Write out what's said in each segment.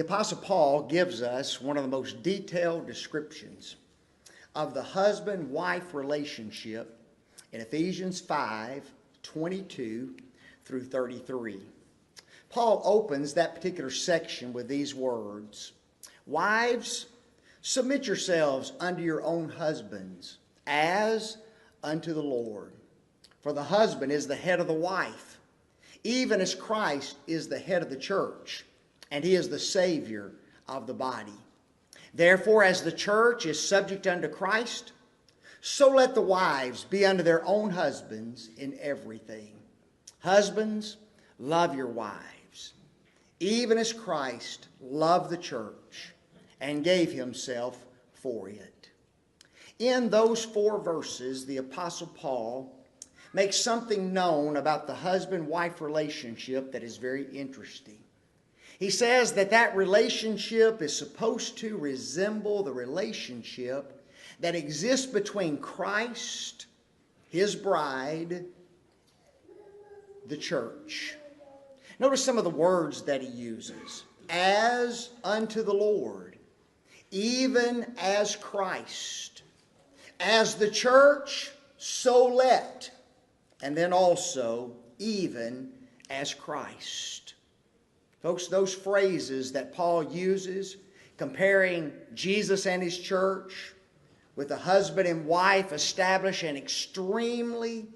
Apostle Paul gives us one of the most detailed descriptions of the husband-wife relationship in Ephesians 5:22 through 33. Paul opens that particular section with these words, "Wives, submit yourselves unto your own husbands, as unto the Lord. For the husband is the head of the wife, even as Christ is the head of the church, and he is the Savior of the body. Therefore, as the church is subject unto Christ, so let the wives be unto their own husbands in everything. Husbands, love your wives, even as Christ loved the church and gave himself for it." In those 4 verses, the Apostle Paul makes something known about the husband-wife relationship that is very interesting. He says that that relationship is supposed to resemble the relationship that exists between Christ, his bride, the church. Notice some of the words that he uses. As unto the Lord, even as Christ. As the church, so let. And then also, even as Christ. Folks, those phrases that Paul uses, comparing Jesus and his church with a husband and wife, establish an extremely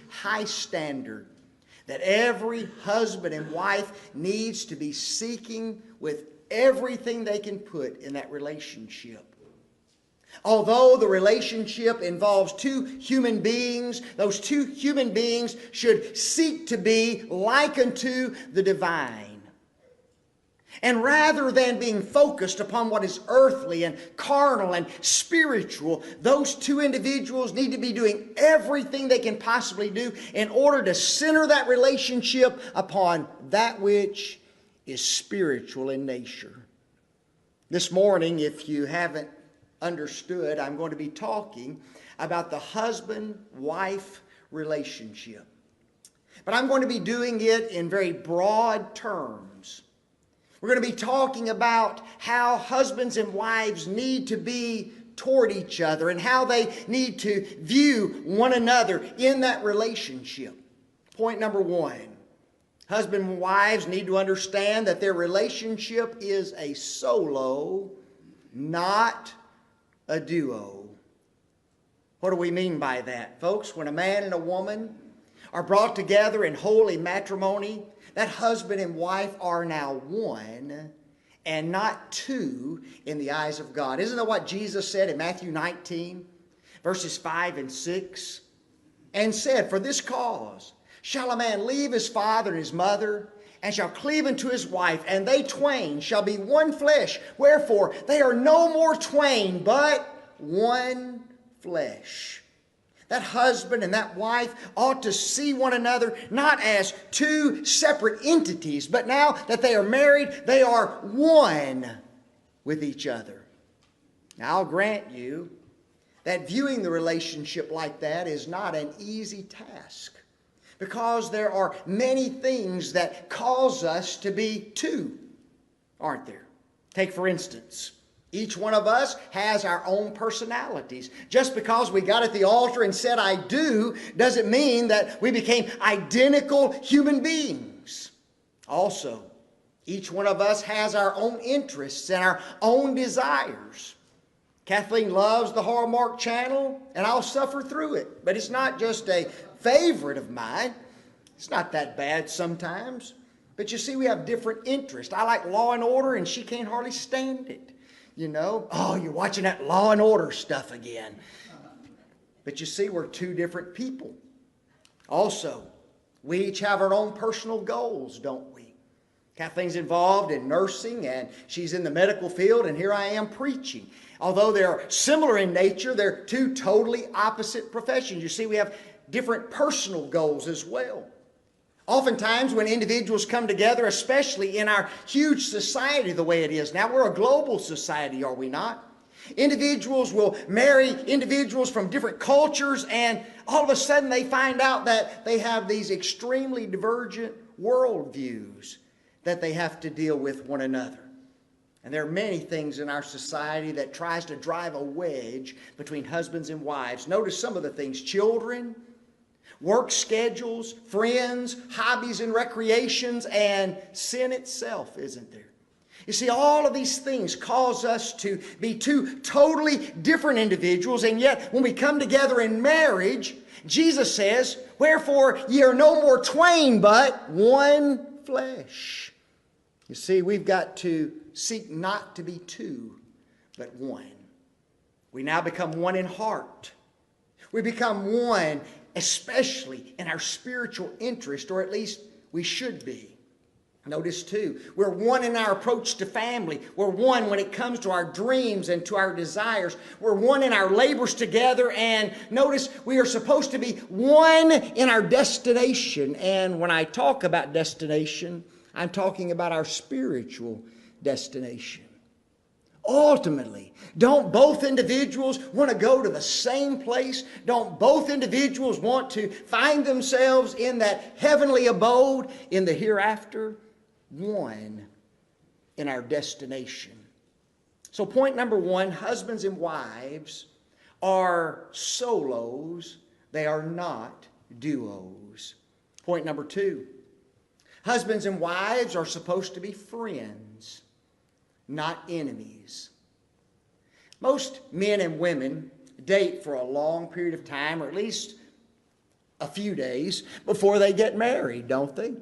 high standard that every husband and wife needs to be seeking with everything they can put in that relationship. Although the relationship involves 2 human beings, those 2 human beings should seek to be like unto the divine. And rather than being focused upon what is earthly and carnal and spiritual, those 2 individuals need to be doing everything they can possibly do in order to center that relationship upon that which is spiritual in nature. This morning, if you haven't understood, I'm going to be talking about the husband-wife relationship. But I'm going to be doing it in very broad terms. We're going to be talking about how husbands and wives need to be toward each other and how they need to view one another in that relationship. Point number 1. Husband and wives need to understand that their relationship is a solo, not a duo. What do we mean by that, folks? When a man and a woman are brought together in holy matrimony, that husband and wife are now one and not 2 in the eyes of God. Isn't that what Jesus said in Matthew 19, verses 5 and 6? And said, "For this cause shall a man leave his father and his mother, and shall cleave unto his wife, and they twain shall be one flesh. Wherefore they are no more twain, but one flesh." That husband and that wife ought to see one another not as 2 separate entities, but now that they are married, they are one with each other. Now, I'll grant you that viewing the relationship like that is not an easy task, because there are many things that cause us to be 2, aren't there? Take, for instance, each one of us has our own personalities. Just because we got at the altar and said, "I do," doesn't mean that we became identical human beings. Also, each one of us has our own interests and our own desires. Kathleen loves the Hallmark Channel, and I'll suffer through it. But it's not just a favorite of mine. It's not that bad sometimes. But you see, we have different interests. I like Law and Order, and she can't hardly stand it. You know, "Oh, you're watching that Law and Order stuff again." But you see, we're 2 different people. Also, we each have our own personal goals, don't we? Kathleen's involved in nursing, and she's in the medical field, and here I am preaching. Although they're similar in nature, they're 2 totally opposite professions. You see, we have different personal goals as well. Oftentimes when individuals come together, especially in our huge society the way it is now, we're a global society, are we not? Individuals will marry individuals from different cultures, and all of a sudden they find out that they have these extremely divergent worldviews. that they have to deal with one another. And there are many things in our society that tries to drive a wedge between husbands and wives. Notice some of the things: children, work schedules, friends, hobbies and recreations, and sin itself, isn't there? You see, all of these things cause us to be two totally different individuals, and yet when we come together in marriage, Jesus says, "Wherefore ye are no more twain, but one flesh." You see, we've got to seek not to be two, but one. We now become one in heart. We become one, especially in our spiritual interest, or at least we should be. Notice too, we're one in our approach to family. We're one when it comes to our dreams and to our desires. We're one in our labors together. And notice we are supposed to be one in our destination. And when I talk about destination, I'm talking about our spiritual destination. Ultimately, don't both individuals want to go to the same place? Don't both individuals want to find themselves in that heavenly abode in the hereafter? One in our destination. So point number one, husbands and wives are solos. They are not duos. Point number two, husbands and wives are supposed to be friends, not enemies. Most men and women date for a long period of time, or at least a few days, before they get married, don't they?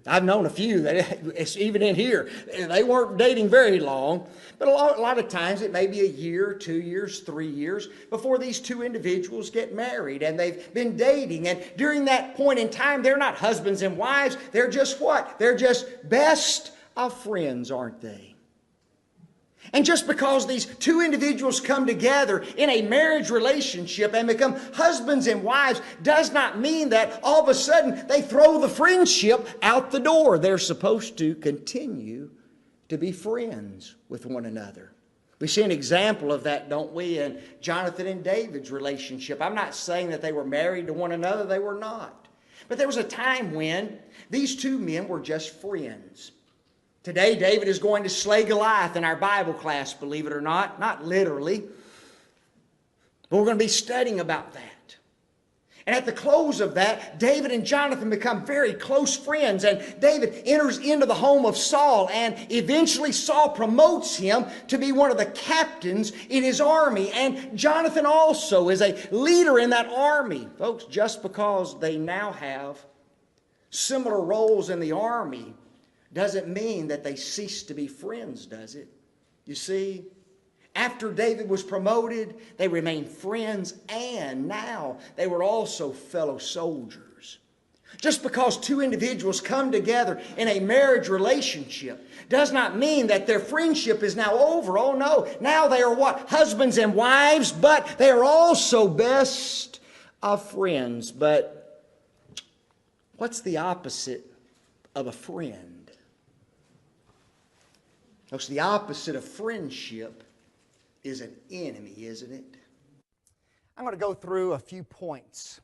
I've known a few that, it's even in here, they weren't dating very long, but a lot of times it may be a year, 2 years, 3 years before these two individuals get married, and they've been dating, and during that point in time, they're not husbands and wives, they're just what? They're just best of friends, aren't they? And just because these two individuals come together in a marriage relationship and become husbands and wives does not mean that all of a sudden they throw the friendship out the door. They're supposed to continue to be friends with one another. We see an example of that, don't we, in Jonathan and David's relationship. I'm not saying that they were married to one another. They were not. But there was a time when these two men were just friends. Today, David is going to slay Goliath in our Bible class, believe it or not. Not literally. But we're going to be studying about that. And at the close of that, David and Jonathan become very close friends. And David enters into the home of Saul. And eventually Saul promotes him to be one of the captains in his army. And Jonathan also is a leader in that army. Folks, just because they now have similar roles in the army doesn't mean that they cease to be friends, does it? You see, after David was promoted, they remained friends, and now they were also fellow soldiers. Just because two individuals come together in a marriage relationship does not mean that their friendship is now over. Oh no, now they are what? Husbands and wives, but they are also best of friends. But what's the opposite of a friend? Because the opposite of friendship is an enemy, isn't it? I'm going to go through a few points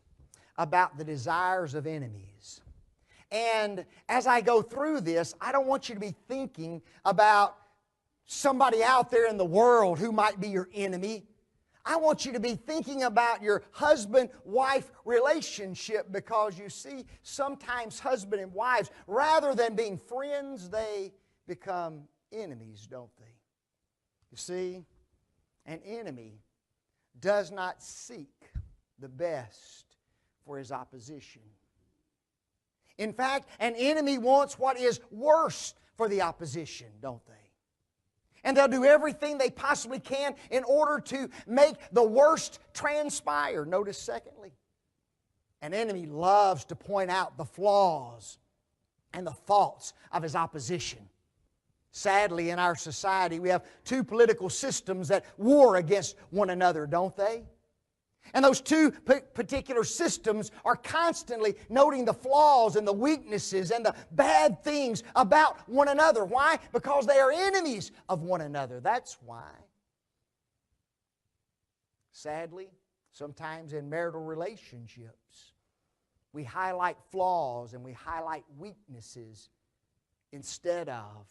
about the desires of enemies. And as I go through this, I don't want you to be thinking about somebody out there in the world who might be your enemy. I want you to be thinking about your husband-wife relationship, because you see, sometimes husband and wives, rather than being friends, they become enemies, don't they? You see, an enemy does not seek the best for his opposition. In fact, an enemy wants what is worst for the opposition, don't they? And they'll do everything they possibly can in order to make the worst transpire. Notice, secondly, an enemy loves to point out the flaws and the faults of his opposition. Sadly, in our society, we have two political systems that war against one another, don't they? And those two particular systems are constantly noting the flaws and the weaknesses and the bad things about one another. Why? Because they are enemies of one another. That's why. Sadly, sometimes in marital relationships, we highlight flaws and we highlight weaknesses instead of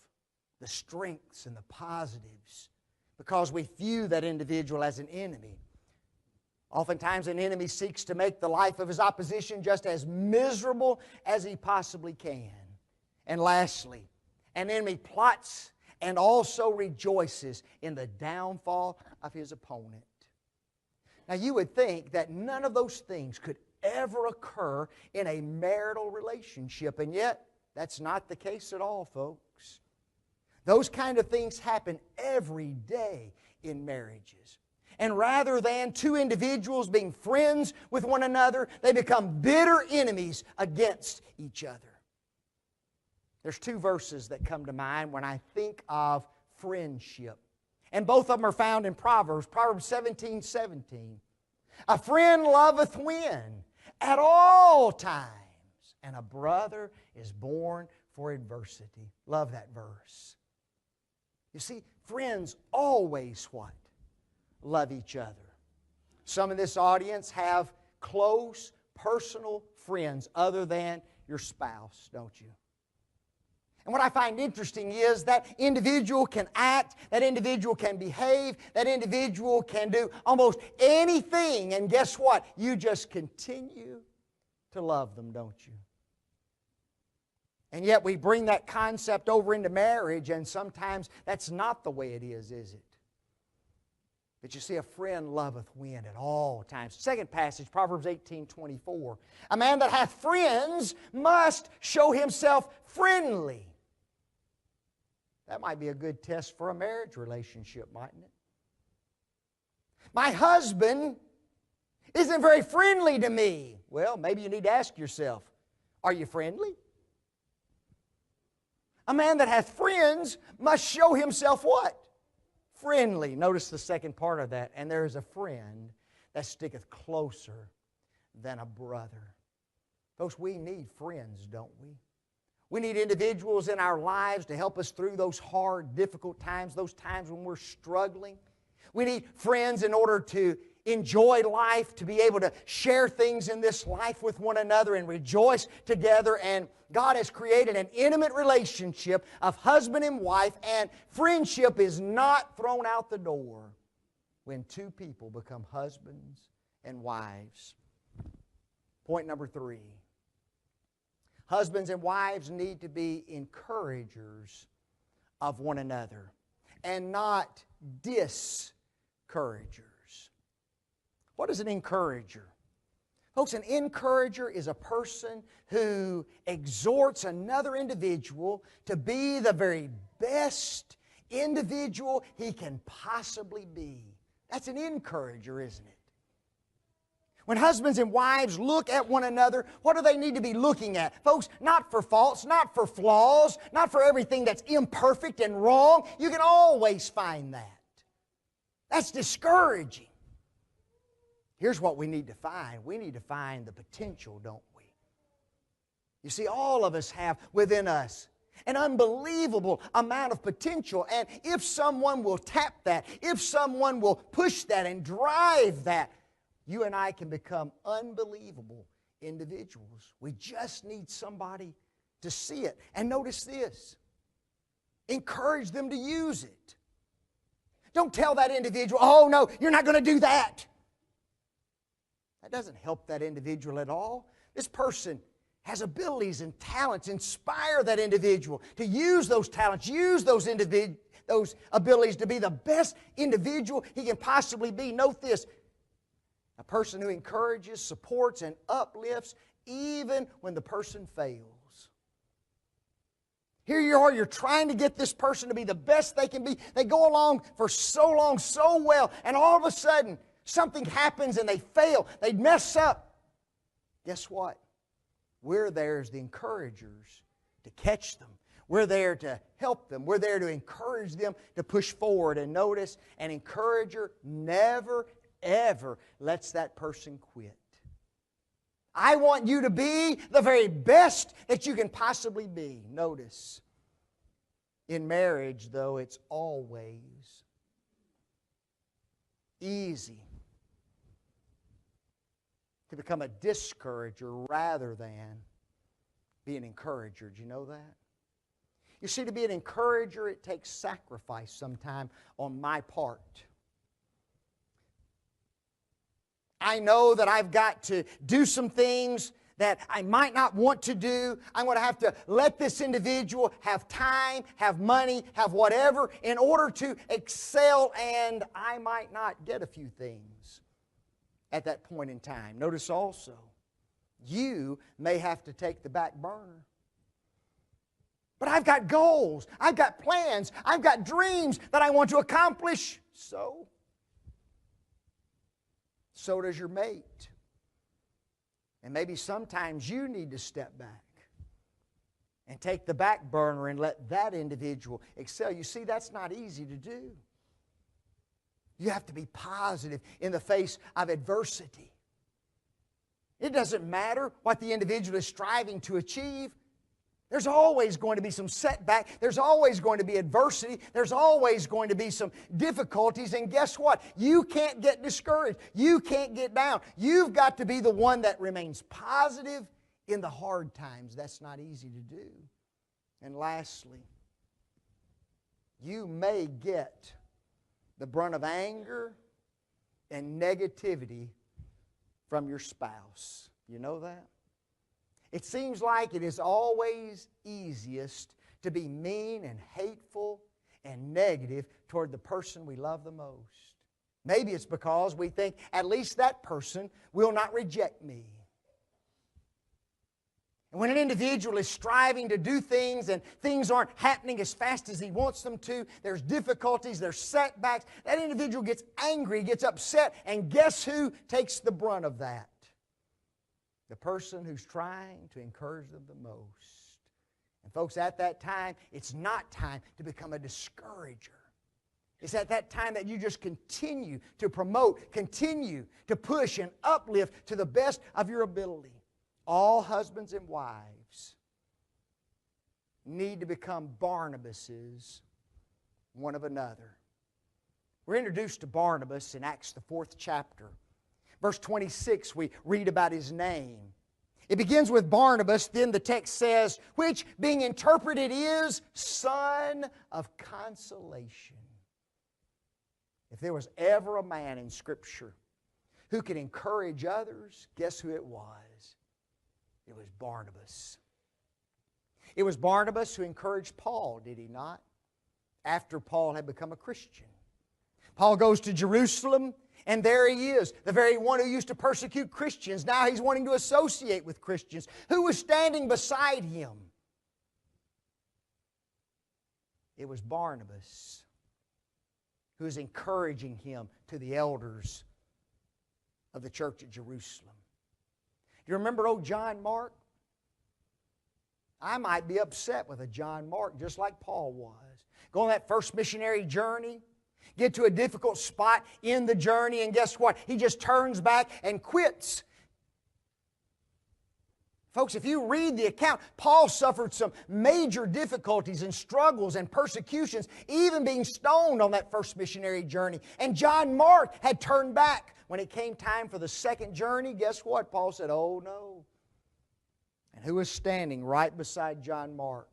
the strengths and the positives, because we view that individual as an enemy. Oftentimes an enemy seeks to make the life of his opposition just as miserable as he possibly can. And lastly, an enemy plots and also rejoices in the downfall of his opponent. Now you would think that none of those things could ever occur in a marital relationship, and yet that's not the case at all, folks. Those kind of things happen every day in marriages. And rather than two individuals being friends with one another, they become bitter enemies against each other. There's two verses that come to mind when I think of friendship. And both of them are found in Proverbs 17:17. A friend loveth when? At all times. And a brother is born for adversity. Love that verse. You see, friends always what? Love each other. Some in this audience have close, personal friends other than your spouse, don't you? And what I find interesting is that individual can act, that individual can behave, that individual can do almost anything, and guess what? You just continue to love them, don't you? And yet we bring that concept over into marriage, and sometimes that's not the way it is it? But you see, a friend loveth when? At all times. Second passage, Proverbs 18:24. A man that hath friends must show himself friendly. That might be a good test for a marriage relationship, mightn't it? My husband isn't very friendly to me. Well, maybe you need to ask yourself, are you friendly? A man that hath friends must show himself what? Friendly. Notice the second part of that. And there is a friend that sticketh closer than a brother. Folks, we need friends, don't we? We need individuals in our lives to help us through those hard, difficult times, those times when we're struggling. We need friends in order to enjoy life, to be able to share things in this life with one another and rejoice together. And God has created an intimate relationship of husband and wife, and friendship is not thrown out the door when two people become husbands and wives. Point number 3. Husbands and wives need to be encouragers of one another and not discouragers. What is an encourager? Folks, an encourager is a person who exhorts another individual to be the very best individual he can possibly be. That's an encourager, isn't it? When husbands and wives look at one another, what do they need to be looking at? Folks, not for faults, not for flaws, not for everything that's imperfect and wrong. You can always find that. That's discouraging. Here's what we need to find. We need to find the potential, don't we? You see, all of us have within us an unbelievable amount of potential. And if someone will tap that, if someone will push that and drive that, you and I can become unbelievable individuals. We just need somebody to see it. And notice this. Encourage them to use it. Don't tell that individual, oh no, you're not going to do that. That doesn't help that individual at all. This person has abilities and talents. Inspire that individual to use those talents, use those abilities to be the best individual he can possibly be. Note this. A person who encourages, supports, and uplifts even when the person fails. Here you are, you're trying to get this person to be the best they can be. They go along for so long, so well, and all of a sudden, something happens and they fail. They mess up. Guess what? We're there as the encouragers to catch them. We're there to help them. We're there to encourage them to push forward. And notice, an encourager never, ever lets that person quit. I want you to be the very best that you can possibly be. Notice, in marriage, though, it's always easy to become a discourager rather than be an encourager. Do you know that? You see, to be an encourager, it takes sacrifice sometime on my part. I know that I've got to do some things that I might not want to do. I'm going to have to let this individual have time, have money, have whatever in order to excel, and I might not get a few things at that point in time. Notice also, you may have to take the back burner. But I've got goals, I've got plans, I've got dreams that I want to accomplish. So does your mate. And maybe sometimes you need to step back and take the back burner and let that individual excel. You see, that's not easy to do. You have to be positive in the face of adversity. It doesn't matter what the individual is striving to achieve. There's always going to be some setback. There's always going to be adversity. There's always going to be some difficulties. And guess what? You can't get discouraged. You can't get down. You've got to be the one that remains positive in the hard times. That's not easy to do. And lastly, you may get the brunt of anger and negativity from your spouse. You know that? It seems like it is always easiest to be mean and hateful and negative toward the person we love the most. Maybe it's because we think at least that person will not reject me. And when an individual is striving to do things and things aren't happening as fast as he wants them to, there's difficulties, there's setbacks, that individual gets angry, gets upset, and guess who takes the brunt of that? The person who's trying to encourage them the most. And folks, at that time, it's not time to become a discourager. It's at that time that you just continue to promote, continue to push and uplift to the best of your ability. All husbands and wives need to become Barnabases one of another. We're introduced to Barnabas in Acts the 4th chapter. Verse 26, we read about his name. It begins with Barnabas, then the text says, which being interpreted is Son of Consolation. If there was ever a man in Scripture who could encourage others, guess who it was? It was Barnabas. It was Barnabas who encouraged Paul, did he not? After Paul had become a Christian. Paul goes to Jerusalem, and there he is, the very one who used to persecute Christians. Now he's wanting to associate with Christians. Who was standing beside him? It was Barnabas who was encouraging him to the elders of the church at Jerusalem. Do you remember old John Mark? I might be upset with a John Mark just like Paul was. Go on that first missionary journey, get to a difficult spot in the journey, and guess what? He just turns back and quits. Folks, if you read the account, Paul suffered some major difficulties and struggles and persecutions, even being stoned on that first missionary journey. And John Mark had turned back. When it came time for the second journey, guess what? Paul said, oh no. And who was standing right beside John Mark?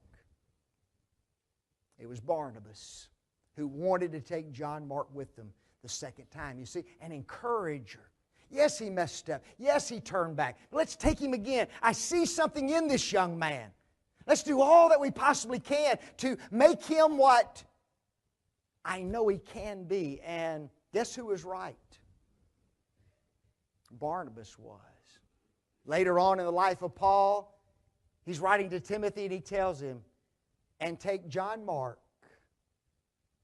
It was Barnabas, who wanted to take John Mark with them the second time. You see, an encourager. Yes, he messed up. Yes, he turned back. Let's take him again. I see something in this young man. Let's do all that we possibly can to make him what I know he can be. And guess who was right? Barnabas was. Later on in the life of Paul, he's writing to Timothy and he tells him, and take John Mark,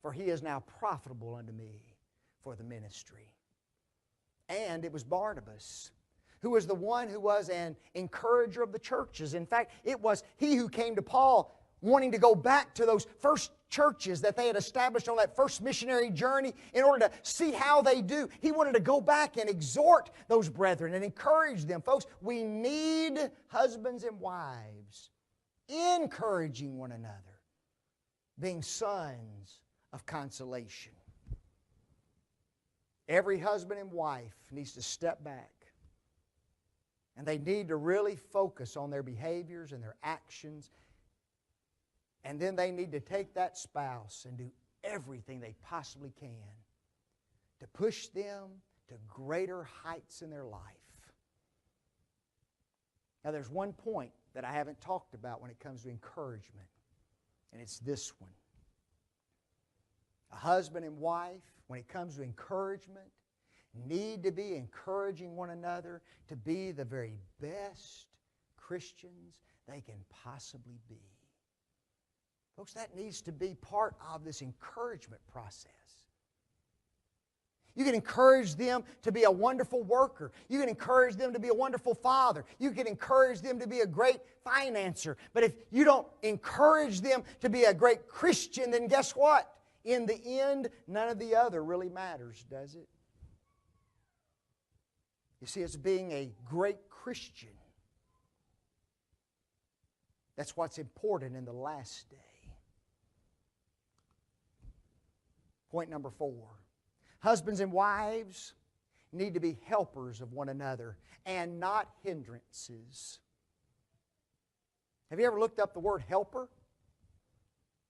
for he is now profitable unto me for the ministry. And it was Barnabas who was the one who was an encourager of the churches. In fact, it was he who came to Paul wanting to go back to those first churches that they had established on that first missionary journey in order to see how they do. He wanted to go back and exhort those brethren and encourage them. Folks, we need husbands and wives encouraging one another, being sons of consolation. Every husband and wife needs to step back, and they need to really focus on their behaviors and their actions And then they need to take that spouse and do everything they possibly can to push them to greater heights in their life. Now, there's one point that I haven't talked about when it comes to encouragement, and it's this one. A husband and wife, when it comes to encouragement, need to be encouraging one another to be the very best Christians they can possibly be. Folks, that needs to be part of this encouragement process. You can encourage them to be a wonderful worker. You can encourage them to be a wonderful father. You can encourage them to be a great financer. But if you don't encourage them to be a great Christian, then guess what? In the end, none of the other really matters, does it? You see, it's being a great Christian. That's what's important in the last day. Point number 4. Husbands and wives need to be helpers of one another and not hindrances. Have you ever looked up the word helper?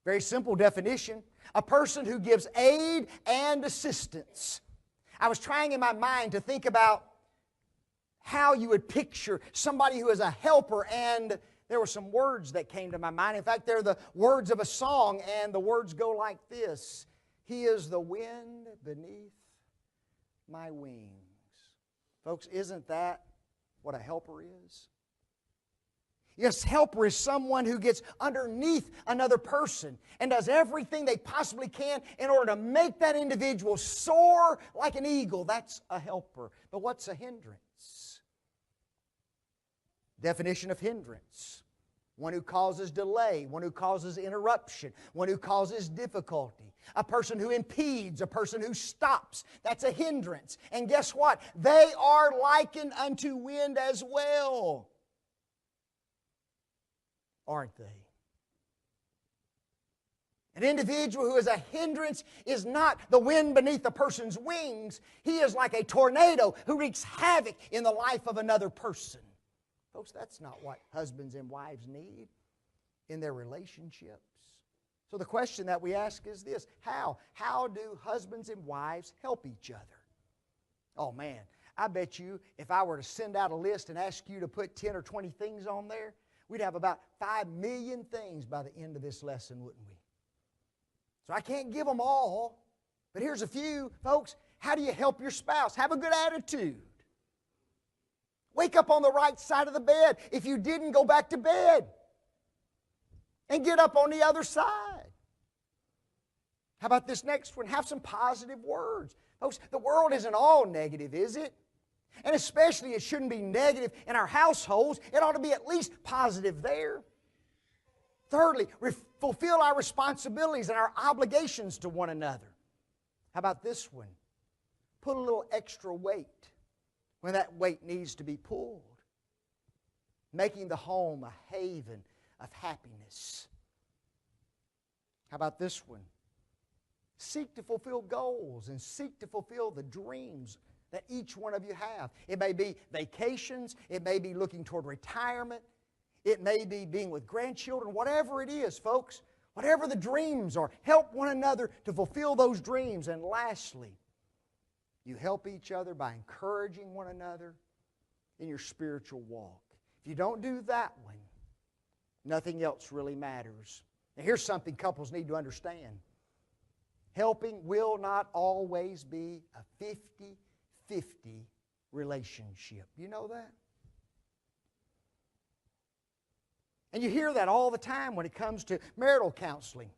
Very simple definition. A person who gives aid and assistance. I was trying in my mind to think about how you would picture somebody who is a helper, and there were some words that came to my mind. In fact, they're the words of a song, and the words go like this. He is the wind beneath my wings. Folks, isn't that what a helper is? Yes, helper is someone who gets underneath another person and does everything they possibly can in order to make that individual soar like an eagle. That's a helper. But what's a hindrance? Definition of hindrance. One who causes delay, one who causes interruption, one who causes difficulty. A person who impedes, a person who stops. That's a hindrance. And guess what? They are likened unto wind as well. Aren't they? An individual who is a hindrance is not the wind beneath a person's wings. He is like a tornado who wreaks havoc in the life of another person. Folks, that's not what husbands and wives need in their relationships. So the question that we ask is this: how? How do husbands and wives help each other? Oh man, I bet you if I were to send out a list and ask you to put 10 or 20 things on there, we'd have about 5 million things by the end of this lesson, wouldn't we? So I can't give them all, but here's a few. Folks, how do you help your spouse? Have a good attitude. Wake up on the right side of the bed. If you didn't, go back to bed. And get up on the other side. How about this next one? Have some positive words. Folks, the world isn't all negative, is it? And especially it shouldn't be negative in our households. It ought to be at least positive there. Thirdly, fulfill our responsibilities and our obligations to one another. How about this one? Put a little extra weight when that weight needs to be pulled. Making the home a haven of happiness. How about this one? Seek to fulfill goals and seek to fulfill the dreams that each one of you have. It may be vacations. It may be looking toward retirement. It may be being with grandchildren. Whatever it is, folks, whatever the dreams are, help one another to fulfill those dreams. And lastly, you help each other by encouraging one another in your spiritual walk. If you don't do that one, nothing else really matters. Now here's something couples need to understand. Helping will not always be a 50-50 relationship. You know that? And you hear that all the time when it comes to marital counseling.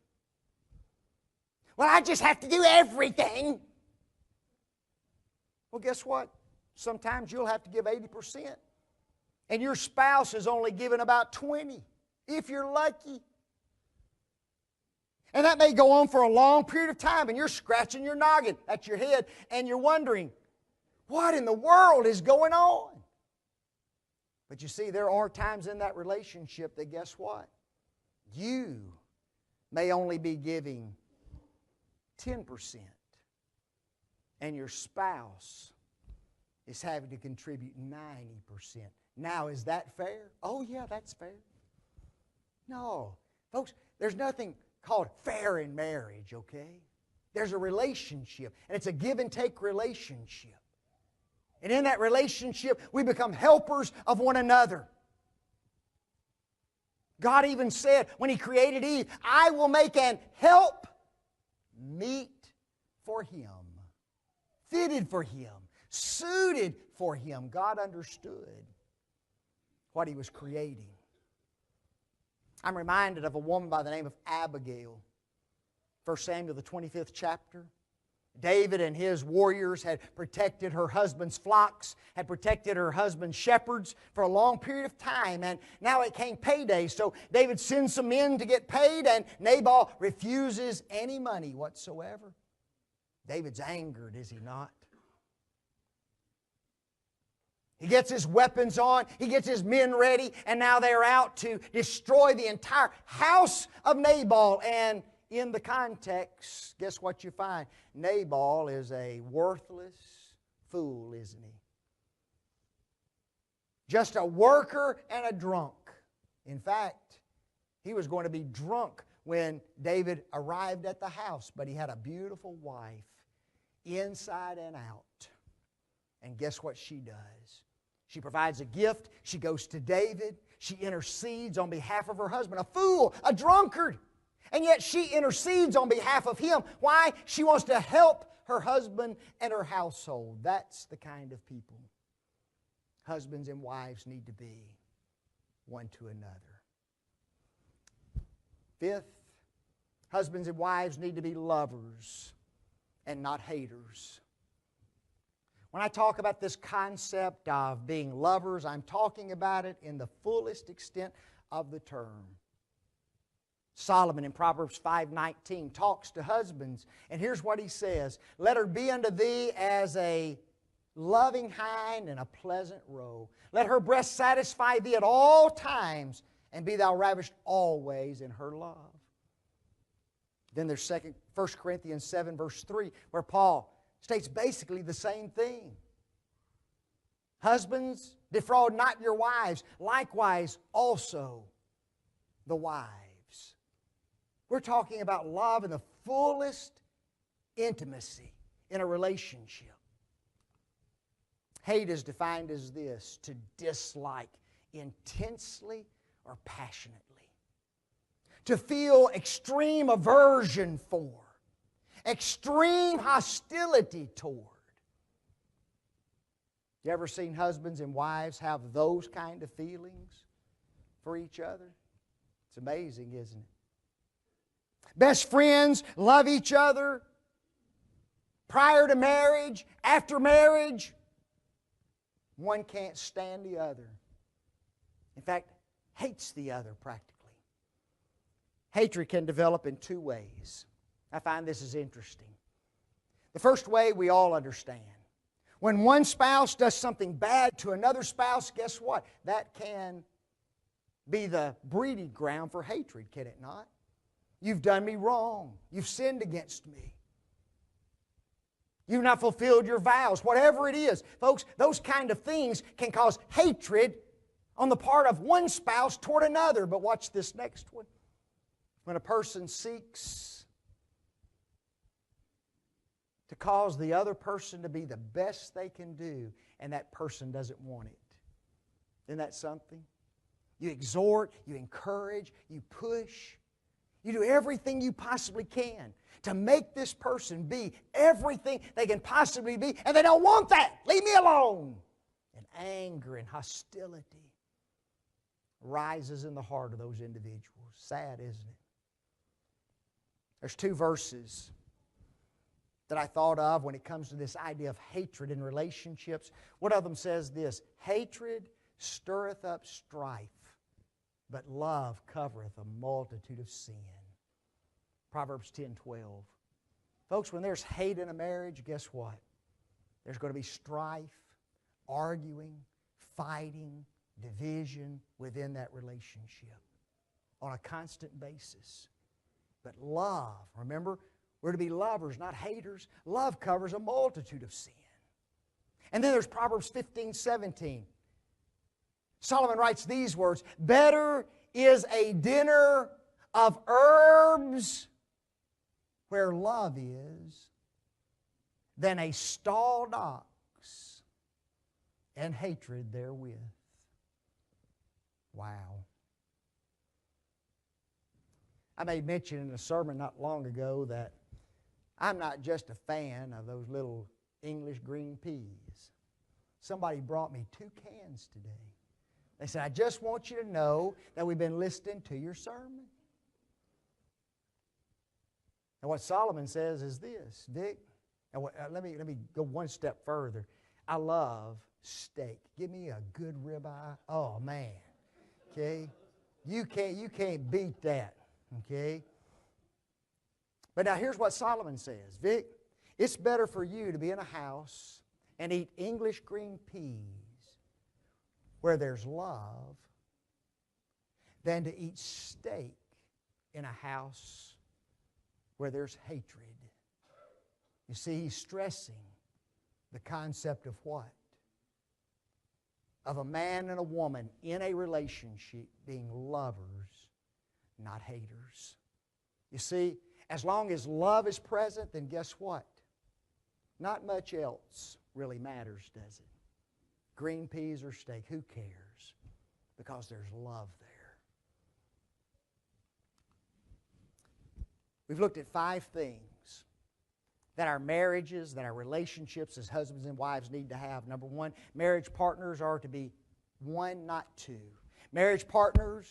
Well, I just have to do everything. Well, guess what? Sometimes you'll have to give 80%. And your spouse is only giving about 20%, if you're lucky. And that may go on for a long period of time, and you're scratching your noggin at your head, and you're wondering, what in the world is going on? But you see, there are times in that relationship that, guess what? You may only be giving 10%, and your spouse is having to contribute 90%. Now, is that fair? Oh, yeah, that's fair. No. Folks, There's nothing called fair in marriage, okay? There's a relationship, and it's a give and take relationship. And in that relationship, we become helpers of one another. God even said when He created Eve, I will make an help meet for him, fitted for him, suited for him. God understood what He was creating. I'm reminded of a woman by the name of Abigail. 1 Samuel, the 25th chapter. David and his warriors had protected her husband's flocks, had protected her husband's shepherds for a long period of time, and now it came payday. So David sends some men to get paid, and Nabal refuses any money whatsoever. David's angered, is he not? He gets his weapons on, he gets his men ready, and now they're out to destroy the entire house of Nabal. And in the context, guess what you find? Nabal is a worthless fool, isn't he? Just a worker and a drunk. In fact, he was going to be drunk when David arrived at the house, but he had a beautiful wife, inside and out. And guess what she does? She provides a gift. She goes to David. She intercedes on behalf of her husband, a fool, a drunkard. And yet she intercedes on behalf of him. Why? She wants to help her husband and her household. That's the kind of people husbands and wives need to be one to another. Fifth, husbands and wives need to be lovers and not haters. When I talk about this concept of being lovers, I'm talking about it in the fullest extent of the term. Solomon in Proverbs 5:19 talks to husbands, and here's what he says: let her be unto thee as a loving hind and a pleasant roe. Let her breast satisfy thee at all times, and be thou ravished always in her love. Then there's 1 Corinthians 7 verse 3, where Paul states basically the same thing. Husbands, defraud not your wives, likewise also the wives. We're talking about love in the fullest intimacy in a relationship. Hate is defined as this: to dislike intensely or passionately. To feel extreme aversion for. Extreme hostility toward. You ever seen husbands and wives have those kind of feelings for each other? It's amazing, isn't it? Best friends love each other prior to marriage, after marriage. One can't stand the other. In fact, hates the other practically. Hatred can develop in two ways. I find this is interesting. The first way we all understand. When one spouse does something bad to another spouse, guess what? That can be the breeding ground for hatred, can it not? You've done me wrong. You've sinned against me. You've not fulfilled your vows. Whatever it is. Folks, those kind of things can cause hatred on the part of one spouse toward another. But watch this next one. When a person seeks to cause the other person to be the best they can do, and that person doesn't want it. Isn't that something? You exhort, you encourage, you push. You do everything you possibly can to make this person be everything they can possibly be, and they don't want that. Leave me alone. And anger and hostility rises in the heart of those individuals. Sad, isn't it? There's two verses that I thought of when it comes to this idea of hatred in relationships. One of them says this: hatred stirreth up strife, but love covereth a multitude of sin. Proverbs 10:12. Folks, when there's hate in a marriage, guess what? There's going to be strife, arguing, fighting, division within that relationship on a constant basis. But love, remember, we're to be lovers, not haters. Love covers a multitude of sin. And then there's Proverbs 15:17. Solomon writes these words: better is a dinner of herbs where love is than a stalled ox and hatred therewith. Wow. I made mention in a sermon not long ago that I'm not just a fan of those little English green peas. Somebody brought me 2 cans today. They said, I just want you to know that we've been listening to your sermon. And what Solomon says is this, Dick, and let me go one step further. I love steak. Give me a good ribeye. Oh, man. Okay? You can't beat that. Okay? But now here's what Solomon says. Vic, it's better for you to be in a house and eat English green peas where there's love than to eat steak in a house where there's hatred. You see, he's stressing the concept of what? Of a man and a woman in a relationship being lovers, not haters. You see, as long as love is present, then guess what? Not much else really matters, does it? Green peas or steak, who cares? Because there's love there. We've looked at 5 things that our marriages, that our relationships as husbands and wives need to have. Number 1, marriage partners are to be 1, not 2. Marriage partners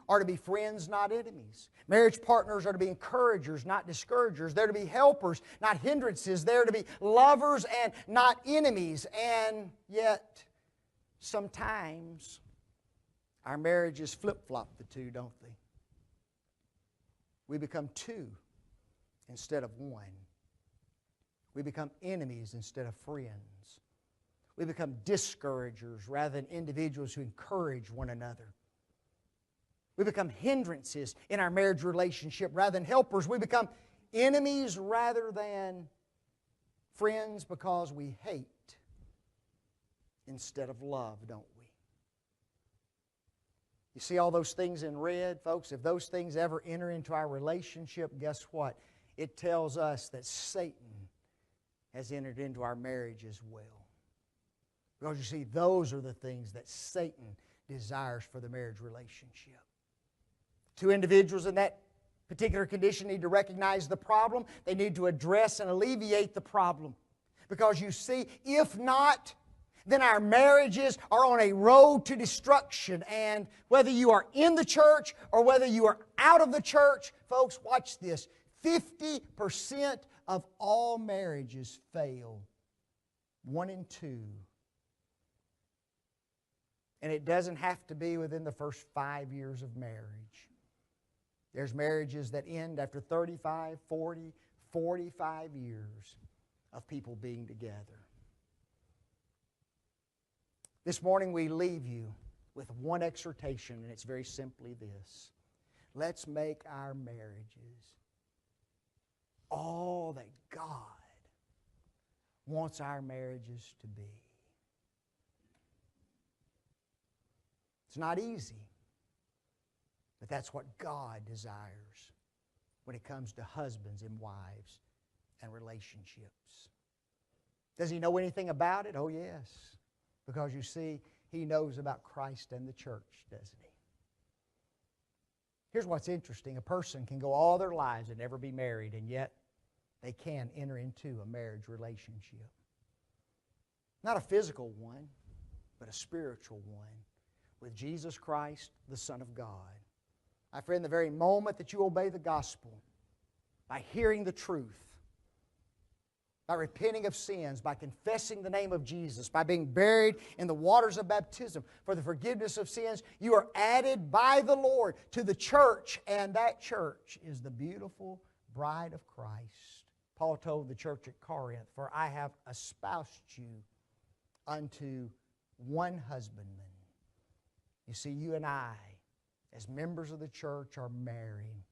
are to be friends, not enemies. Marriage partners are to be encouragers, not discouragers. They're to be helpers, not hindrances. They're to be lovers and not enemies. And yet, sometimes our marriages flip-flop the two, don't they? We become 2 instead of 1. We become enemies instead of friends. We become discouragers rather than individuals who encourage one another. We become hindrances in our marriage relationship rather than helpers. We become enemies rather than friends because we hate instead of love, don't we? You see all those things in red, folks? If those things ever enter into our relationship, guess what? It tells us that Satan has entered into our marriage as well. Because you see, those are the things that Satan desires for the marriage relationship. 2 individuals in that particular condition need to recognize the problem. They need to address and alleviate the problem. Because you see, if not, then our marriages are on a road to destruction. And whether you are in the church or whether you are out of the church, folks, watch this. 50% of all marriages fail. 1 in 2. And it doesn't have to be within the first 5 years of marriage. There's marriages that end after 35, 40, 45 years of people being together. This morning we leave you with one exhortation, and it's very simply this. Let's make our marriages all that God wants our marriages to be. It's not easy, but that's what God desires when it comes to husbands and wives and relationships. Does He know anything about it? Oh, yes. Because you see, He knows about Christ and the church, doesn't He? Here's what's interesting. A person can go all their lives and never be married, and yet they can enter into a marriage relationship. Not a physical one, but a spiritual one with Jesus Christ, the Son of God. My friend, the very moment that you obey the gospel, by hearing the truth, by repenting of sins, by confessing the name of Jesus, by being buried in the waters of baptism for the forgiveness of sins, you are added by the Lord to the church, and that church is the beautiful bride of Christ. Paul told the church at Corinth, "For I have espoused you unto one husbandman." You see, you and I, as members of the church, are marrying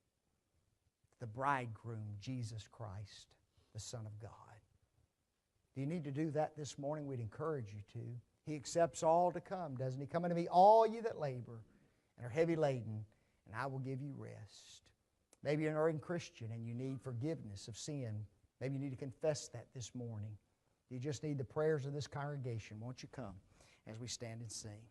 the bridegroom, Jesus Christ, the Son of God. Do you need to do that this morning? We'd encourage you to. He accepts all to come, doesn't He? Come unto me, all ye that labor and are heavy laden, and I will give you rest. Maybe you're an erring Christian and you need forgiveness of sin. Maybe you need to confess that this morning. You just need the prayers of this congregation. Won't you come as we stand and sing?